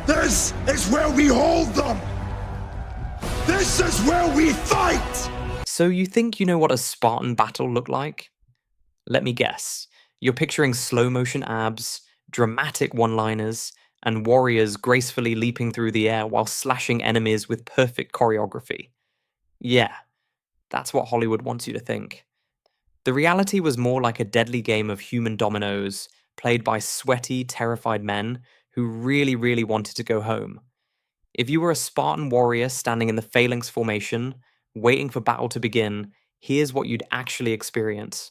This is where we hold them! This is where we fight! So you think you know what a Spartan battle looked like? Let me guess. You're picturing slow-motion abs, dramatic one-liners, and warriors gracefully leaping through the air while slashing enemies with perfect choreography. Yeah, that's what Hollywood wants you to think. The reality was more like a deadly game of human dominoes, played by sweaty, terrified men who really, really wanted to go home. If you were a Spartan warrior standing in the phalanx formation, waiting for battle to begin, here's what you'd actually experience.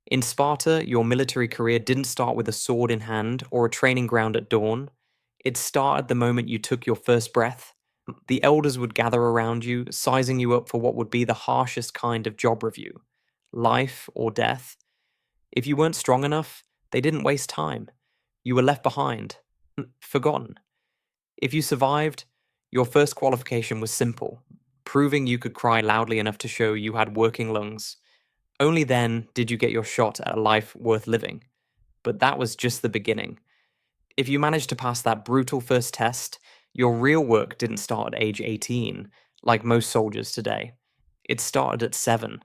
In Sparta, your military career didn't start with a sword in hand or a training ground at dawn. It started the moment you took your first breath. The elders would gather around you, sizing you up for what would be the harshest kind of job review: life or death. If you weren't strong enough, they didn't waste time. You were left behind, forgotten. If you survived, your first qualification was simple: proving you could cry loudly enough to show you had working lungs. Only then did you get your shot at a life worth living. But that was just the beginning. If you managed to pass that brutal first test, your real work didn't start at age 18, like most soldiers today. It started at 7.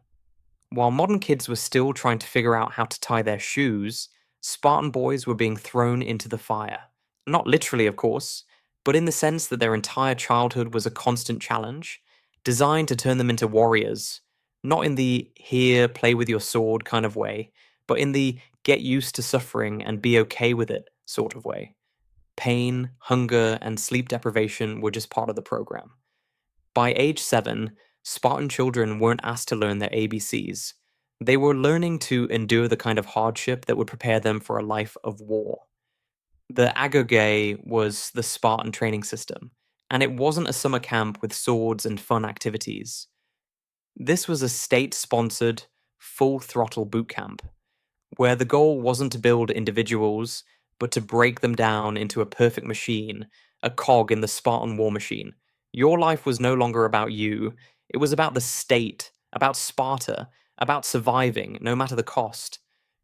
While modern kids were still trying to figure out how to tie their shoes, Spartan boys were being thrown into the fire. Not literally, of course, but in the sense that their entire childhood was a constant challenge, designed to turn them into warriors. Not in the here, play with your sword kind of way, but in the get used to suffering and be okay with it sort of way. Pain, hunger, and sleep deprivation were just part of the program. By age 7, Spartan children weren't asked to learn their ABCs. They were learning to endure the kind of hardship that would prepare them for a life of war. The Agoge was the Spartan training system, and it wasn't a summer camp with swords and fun activities. This was a state-sponsored, full-throttle boot camp, where the goal wasn't to build individuals, but to break them down into a perfect machine, a cog in the Spartan war machine. Your life was no longer about you, it was about the state, about Sparta, about surviving, no matter the cost.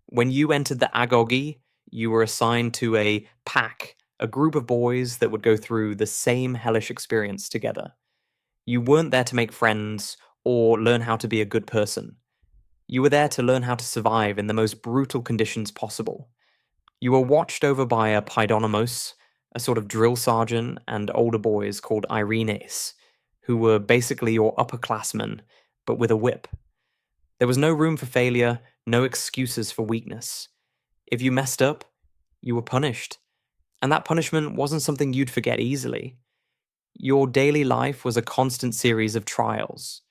When you entered the Agoge, you were assigned to a pack, a group of boys that would go through the same hellish experience together. You weren't there to make friends or learn how to be a good person. You were there to learn how to survive in the most brutal conditions possible. You were watched over by a paidonomos, a sort of drill sergeant, and older boys called Irenes, who were basically your upperclassmen, but with a whip. There was no room for failure, no excuses for weakness. If you messed up, you were punished. And that punishment wasn't something you'd forget easily. Your daily life was a constant series of trials.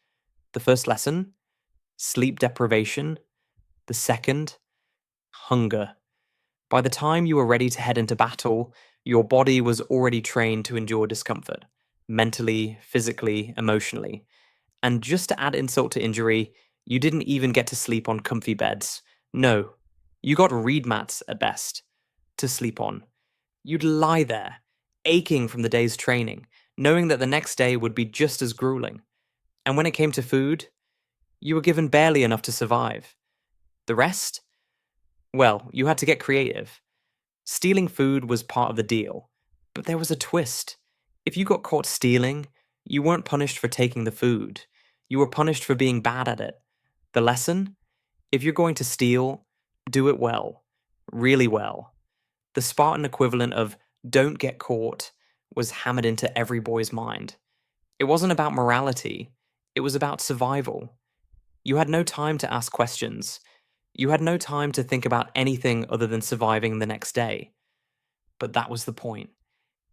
The first lesson: sleep deprivation. The second: hunger. By the time you were ready to head into battle, your body was already trained to endure discomfort, mentally, physically, emotionally. And just to add insult to injury, you didn't even get to sleep on comfy beds. No, you got reed mats at best to sleep on. You'd lie there, aching from the day's training, knowing that the next day would be just as grueling. And when it came to food, you were given barely enough to survive. The rest? Well, you had to get creative. Stealing food was part of the deal, but there was a twist. If you got caught stealing, you weren't punished for taking the food. You were punished for being bad at it. The lesson? If you're going to steal, do it well. Really well. The Spartan equivalent of "don't get caught" was hammered into every boy's mind. It wasn't about morality, it was about survival. You had no time to ask questions. You had no time to think about anything other than surviving the next day. But that was the point.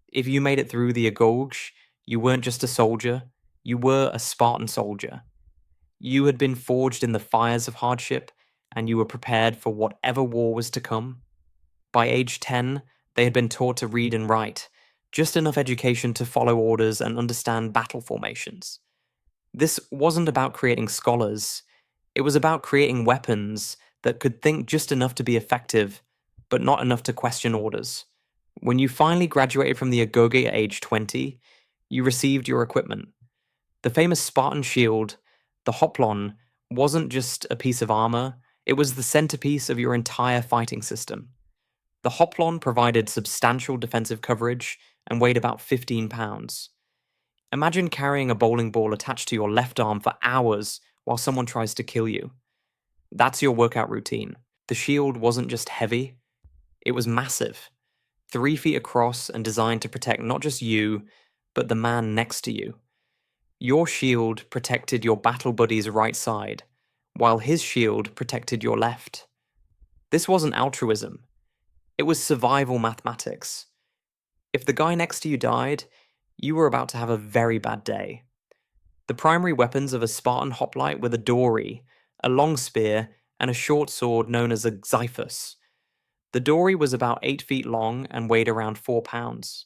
If you made it through the Agoge, you weren't just a soldier, you were a Spartan soldier. You had been forged in the fires of hardship, and you were prepared for whatever war was to come. By age 10, they had been taught to read and write, just enough education to follow orders and understand battle formations. This wasn't about creating scholars, it was about creating weapons that could think just enough to be effective, but not enough to question orders. When you finally graduated from the Agoge at age 20, you received your equipment. The famous Spartan shield, the hoplon, wasn't just a piece of armor, it was the centerpiece of your entire fighting system. The hoplon provided substantial defensive coverage and weighed about 15 pounds. Imagine carrying a bowling ball attached to your left arm for hours while someone tries to kill you. That's your workout routine. The shield wasn't just heavy, it was massive. 3 feet across and designed to protect not just you, but the man next to you. Your shield protected your battle buddy's right side, while his shield protected your left. This wasn't altruism. It was survival mathematics. If the guy next to you died, you were about to have a very bad day. The primary weapons of a Spartan hoplite were the dory, a long spear, and a short sword known as a xyphus. The dory was about 8 feet long and weighed around 4 pounds.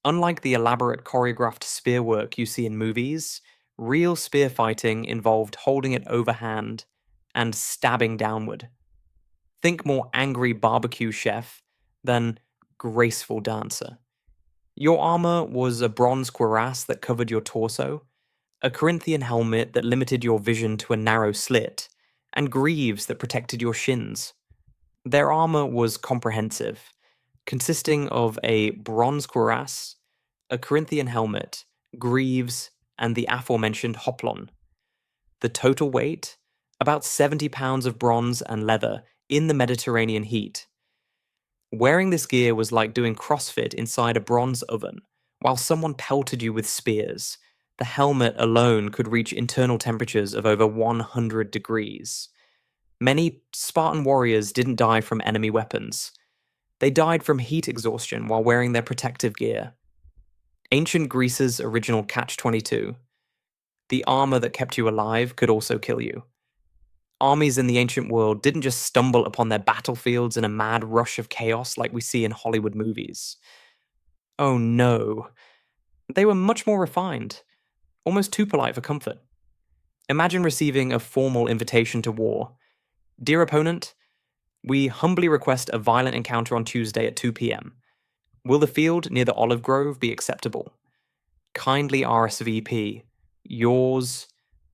Unlike the elaborate choreographed spear work you see in movies, real spear fighting involved holding it overhand and stabbing downward. Think more angry barbecue chef than graceful dancer. Your armor was a bronze cuirass that covered your torso, a Corinthian helmet that limited your vision to a narrow slit, and greaves that protected your shins. Their armor was comprehensive, consisting of a bronze cuirass, a Corinthian helmet, greaves, and the aforementioned hoplon. The total weight? About 70 pounds of bronze and leather in the Mediterranean heat. Wearing this gear was like doing CrossFit inside a bronze oven, while someone pelted you with spears. The helmet alone could reach internal temperatures of over 100 degrees. Many Spartan warriors didn't die from enemy weapons. They died from heat exhaustion while wearing their protective gear. Ancient Greece's original catch-22. The armor that kept you alive could also kill you. Armies in the ancient world didn't just stumble upon their battlefields in a mad rush of chaos like we see in Hollywood movies. Oh no. They were much more refined, almost too polite for comfort. Imagine receiving a formal invitation to war. Dear opponent, we humbly request a violent encounter on Tuesday at 2 p.m. Will the field near the olive grove be acceptable? Kindly RSVP. Yours,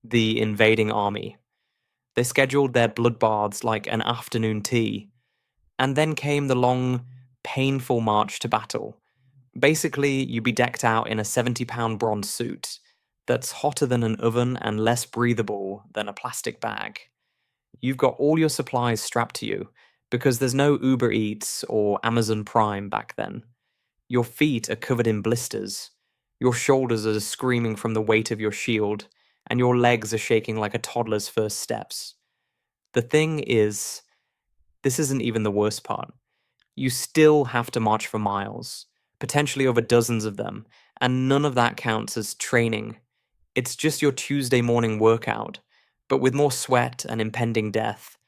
the invading army. They scheduled their bloodbaths like an afternoon tea. And then came the long, painful march to battle. Basically, you'd be decked out in a 70-pound bronze suit that's hotter than an oven and less breathable than a plastic bag. You've got all your supplies strapped to you, because there's no Uber Eats or Amazon Prime back then. Your feet are covered in blisters. Your shoulders are screaming from the weight of your shield, and your legs are shaking like a toddler's first steps. The thing is, this isn't even the worst part. You still have to march for miles, potentially over dozens of them, and none of that counts as training. It's just your Tuesday morning workout, but with more sweat and impending death.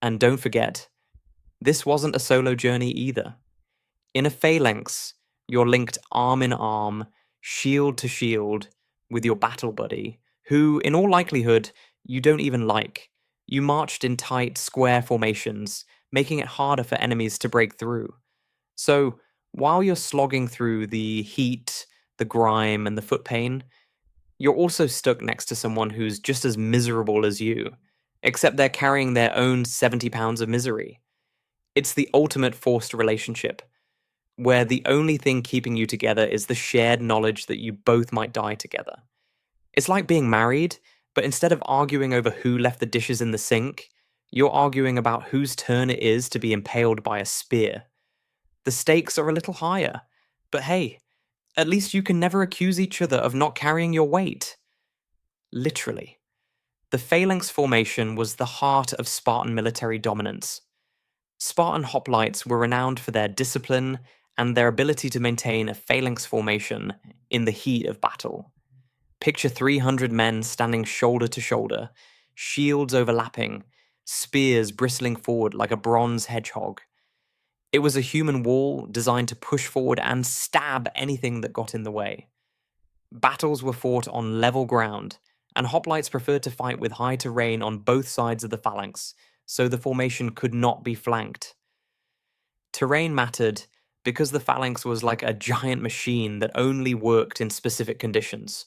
And don't forget, this wasn't a solo journey either. In a phalanx, you're linked arm in arm, shield to shield, with your battle buddy, who, in all likelihood, you don't even like. You marched in tight, square formations, making it harder for enemies to break through. So, while you're slogging through the heat, the grime, and the foot pain, you're also stuck next to someone who's just as miserable as you, except they're carrying their own 70 pounds of misery. It's the ultimate forced relationship, where the only thing keeping you together is the shared knowledge that you both might die together. It's like being married, but instead of arguing over who left the dishes in the sink, you're arguing about whose turn it is to be impaled by a spear. The stakes are a little higher, but hey, at least you can never accuse each other of not carrying your weight. Literally. The phalanx formation was the heart of Spartan military dominance. Spartan hoplites were renowned for their discipline and their ability to maintain a phalanx formation in the heat of battle. Picture 300 men standing shoulder to shoulder, shields overlapping, spears bristling forward like a bronze hedgehog. It was a human wall designed to push forward and stab anything that got in the way. Battles were fought on level ground, and hoplites preferred to fight with high terrain on both sides of the phalanx, so the formation could not be flanked. Terrain mattered because the phalanx was like a giant machine that only worked in specific conditions.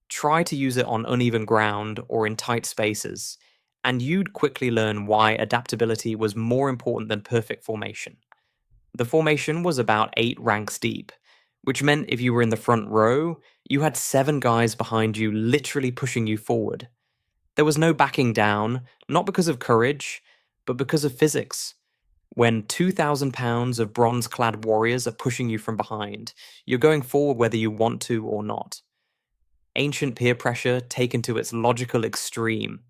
Try to use it on uneven ground or in tight spaces, and you'd quickly learn why adaptability was more important than perfect formation. The formation was about 8 ranks deep, which meant if you were in the front row, you had 7 guys behind you literally pushing you forward. There was no backing down, not because of courage, but because of physics. When 2,000 pounds of bronze clad warriors are pushing you from behind, you're going forward whether you want to or not. Ancient peer pressure taken to its logical extreme.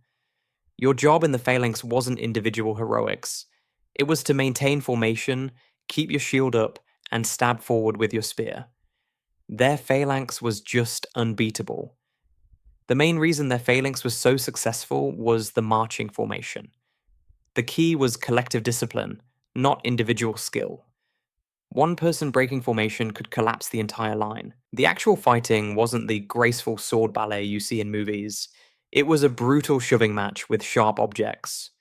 Your job in the phalanx wasn't individual heroics. It was to maintain formation, keep your shield up, and stab forward with your spear. Their phalanx was just unbeatable. The main reason their phalanx was so successful was the marching formation. The key was collective discipline, not individual skill. One person breaking formation could collapse the entire line. The actual fighting wasn't the graceful sword ballet you see in movies. It was a brutal shoving match with sharp objects.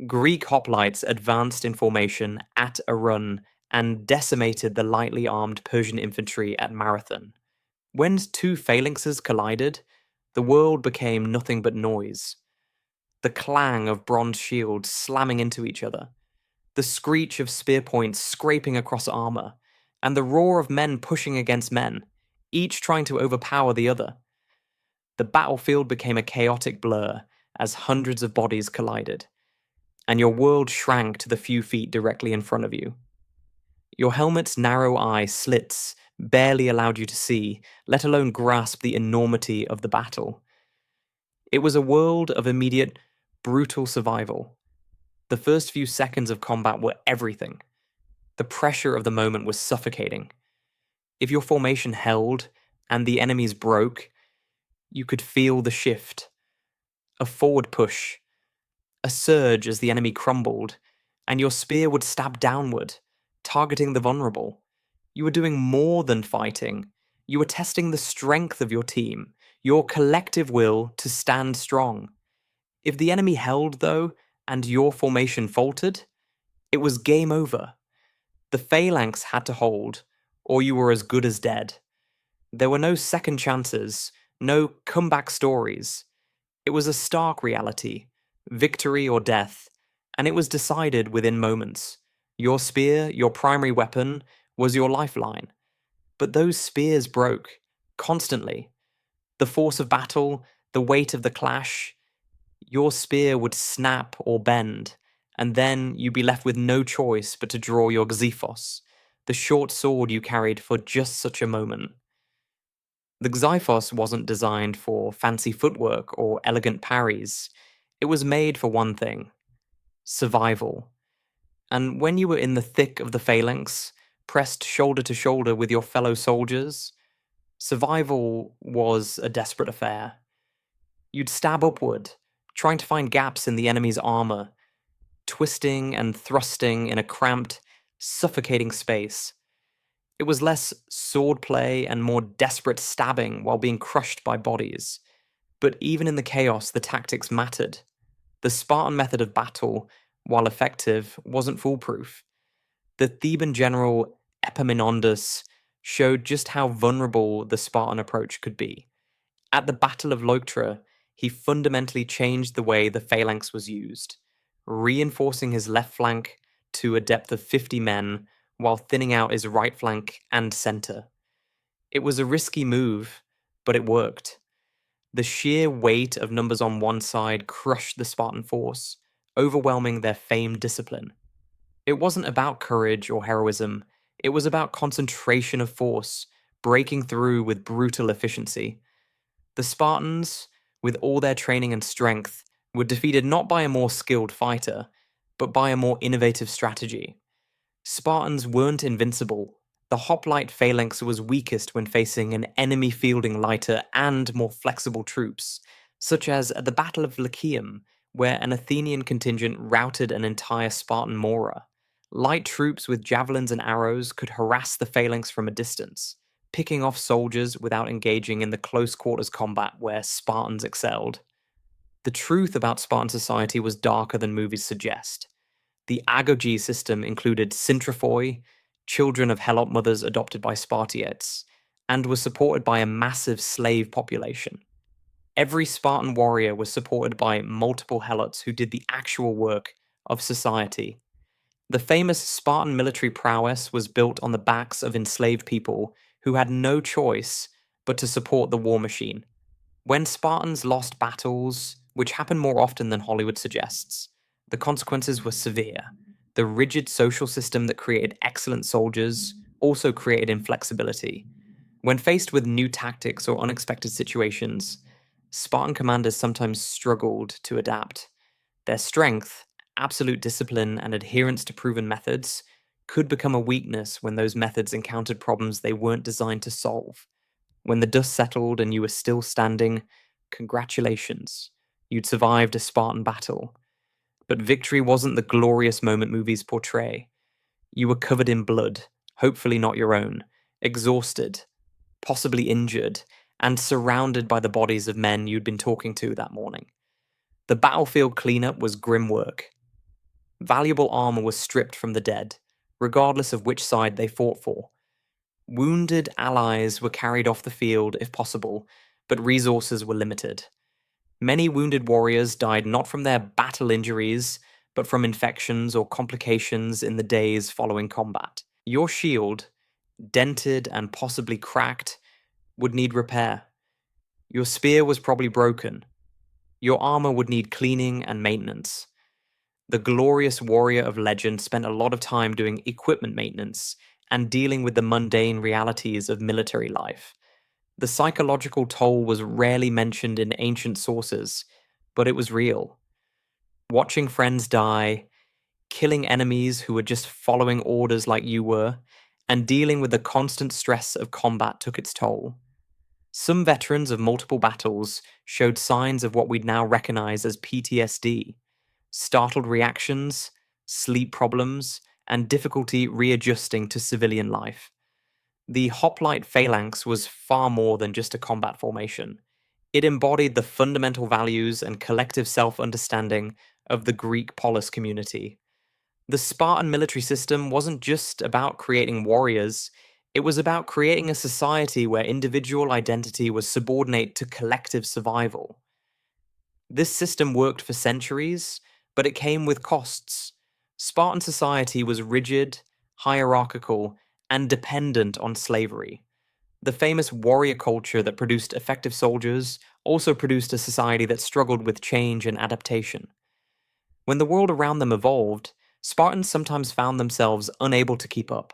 Greek hoplites advanced in formation at a run and decimated the lightly armed Persian infantry at Marathon. When 2 phalanxes collided, the world became nothing but noise. The clang of bronze shields slamming into each other, the screech of spear points scraping across armor, and the roar of men pushing against men, each trying to overpower the other. The battlefield became a chaotic blur as hundreds of bodies collided, and your world shrank to the few feet directly in front of you. Your helmet's narrow eye slits barely allowed you to see, let alone grasp the enormity of the battle. It was a world of immediate, brutal survival. The first few seconds of combat were everything. The pressure of the moment was suffocating. If your formation held and the enemies broke, you could feel the shift. A forward push, a surge as the enemy crumbled, and your spear would stab downward, targeting the vulnerable. You were doing more than fighting. You were testing the strength of your team, your collective will to stand strong. If the enemy held, though, and your formation faltered, it was game over. The phalanx had to hold, or you were as good as dead. There were no second chances, no comeback stories. It was a stark reality, victory or death, and it was decided within moments. Your spear, your primary weapon, was your lifeline. But those spears broke, constantly. The force of battle, the weight of the clash, your spear would snap or bend, and then you'd be left with no choice but to draw your Xephos, the short sword you carried for just such a moment. The Xephos wasn't designed for fancy footwork or elegant parries. It was made for one thing: survival. And when you were in the thick of the phalanx, pressed shoulder to shoulder with your fellow soldiers, survival was a desperate affair. You'd stab upward, trying to find gaps in the enemy's armor, twisting and thrusting in a cramped, suffocating space. It was less swordplay and more desperate stabbing while being crushed by bodies. But even in the chaos, the tactics mattered. The Spartan method of battle, while effective, wasn't foolproof. The Theban general Epaminondas showed just how vulnerable the Spartan approach could be. At the Battle of Leuctra, he fundamentally changed the way the phalanx was used, reinforcing his left flank to a depth of 50 men while thinning out his right flank and center. It was a risky move, but it worked. The sheer weight of numbers on one side crushed the Spartan force, overwhelming their famed discipline. It wasn't about courage or heroism, it was about concentration of force, breaking through with brutal efficiency. The Spartans, with all their training and strength, were defeated not by a more skilled fighter, but by a more innovative strategy. Spartans weren't invincible. The hoplite phalanx was weakest when facing an enemy fielding lighter and more flexible troops, such as at the Battle of Lycium, where an Athenian contingent routed an entire Spartan mora. Light troops with javelins and arrows could harass the phalanx from a distance, picking off soldiers without engaging in the close quarters combat where Spartans excelled. The truth about Spartan society was darker than movies suggest. The agoge system included syntrophoi, children of helot mothers adopted by Spartiates, and was supported by a massive slave population. Every Spartan warrior was supported by multiple helots who did the actual work of society. The famous Spartan military prowess was built on the backs of enslaved people who had no choice but to support the war machine. When Spartans lost battles, which happened more often than Hollywood suggests, the consequences were severe. The rigid social system that created excellent soldiers also created inflexibility. When faced with new tactics or unexpected situations, Spartan commanders sometimes struggled to adapt. Their strength, absolute discipline, and adherence to proven methods could become a weakness when those methods encountered problems they weren't designed to solve. When the dust settled and you were still standing, congratulations, you'd survived a Spartan battle. But victory wasn't the glorious moment movies portray. You were covered in blood, hopefully not your own, exhausted, possibly injured, and surrounded by the bodies of men you'd been talking to that morning. The battlefield cleanup was grim work. Valuable armor was stripped from the dead, regardless of which side they fought for. Wounded allies were carried off the field if possible, but resources were limited. Many wounded warriors died not from their battle injuries, but from infections or complications in the days following combat. Your shield, dented and possibly cracked, would need repair. Your spear was probably broken. Your armor would need cleaning and maintenance. The glorious warrior of legend spent a lot of time doing equipment maintenance and dealing with the mundane realities of military life. The psychological toll was rarely mentioned in ancient sources, but it was real. Watching friends die, killing enemies who were just following orders like you were, and dealing with the constant stress of combat took its toll. Some veterans of multiple battles showed signs of what we'd now recognize as PTSD, startled reactions, sleep problems, and difficulty readjusting to civilian life. The hoplite phalanx was far more than just a combat formation. It embodied the fundamental values and collective self-understanding of the Greek polis community. The Spartan military system wasn't just about creating warriors, it was about creating a society where individual identity was subordinate to collective survival. This system worked for centuries, but it came with costs. Spartan society was rigid, hierarchical, and dependent on slavery. The famous warrior culture that produced effective soldiers also produced a society that struggled with change and adaptation. When the world around them evolved, Spartans sometimes found themselves unable to keep up.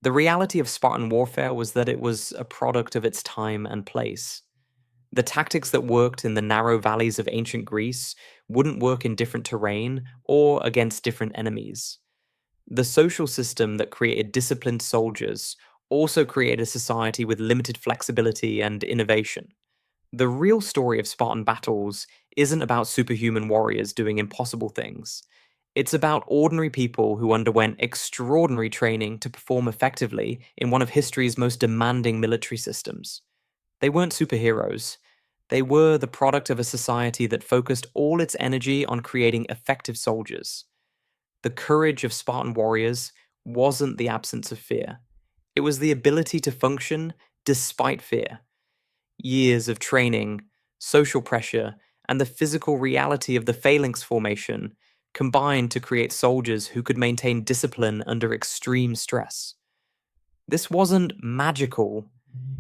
The reality of Spartan warfare was that it was a product of its time and place. The tactics that worked in the narrow valleys of ancient Greece wouldn't work in different terrain or against different enemies. The social system that created disciplined soldiers also created a society with limited flexibility and innovation. The real story of Spartan battles isn't about superhuman warriors doing impossible things. It's about ordinary people who underwent extraordinary training to perform effectively in one of history's most demanding military systems. They weren't superheroes. They were the product of a society that focused all its energy on creating effective soldiers. The courage of Spartan warriors wasn't the absence of fear. It was the ability to function despite fear. Years of training, social pressure, and the physical reality of the phalanx formation combined to create soldiers who could maintain discipline under extreme stress. This wasn't magical.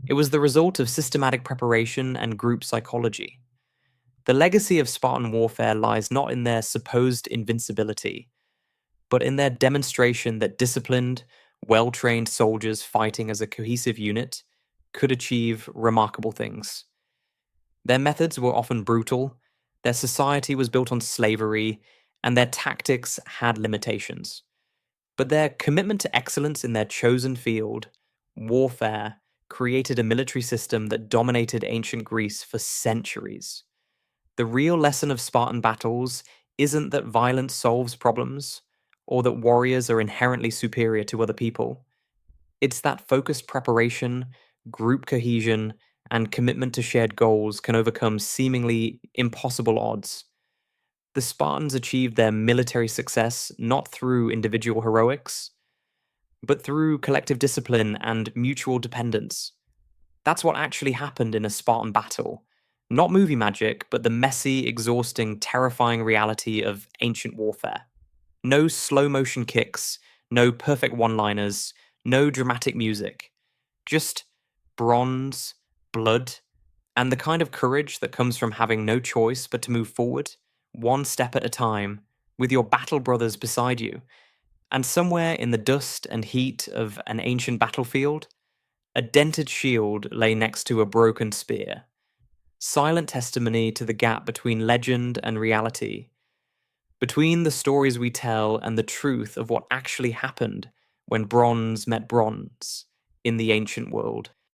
It was the result of systematic preparation and group psychology. The legacy of Spartan warfare lies not in their supposed invincibility, but in their demonstration that disciplined, well-trained soldiers fighting as a cohesive unit could achieve remarkable things. Their methods were often brutal, their society was built on slavery, and their tactics had limitations. But their commitment to excellence in their chosen field, warfare, created a military system that dominated ancient Greece for centuries. The real lesson of Spartan battles isn't that violence solves problems, or that warriors are inherently superior to other people. It's that focused preparation, group cohesion, and commitment to shared goals can overcome seemingly impossible odds. The Spartans achieved their military success not through individual heroics, but through collective discipline and mutual dependence. That's what actually happened in a Spartan battle. Not movie magic, but the messy, exhausting, terrifying reality of ancient warfare. No slow motion kicks, no perfect one-liners, no dramatic music. Just bronze, blood, and the kind of courage that comes from having no choice but to move forward, one step at a time, with your battle brothers beside you. And somewhere in the dust and heat of an ancient battlefield, a dented shield lay next to a broken spear. Silent testimony to the gap between legend and reality, between the stories we tell and the truth of what actually happened when bronze met bronze in the ancient world.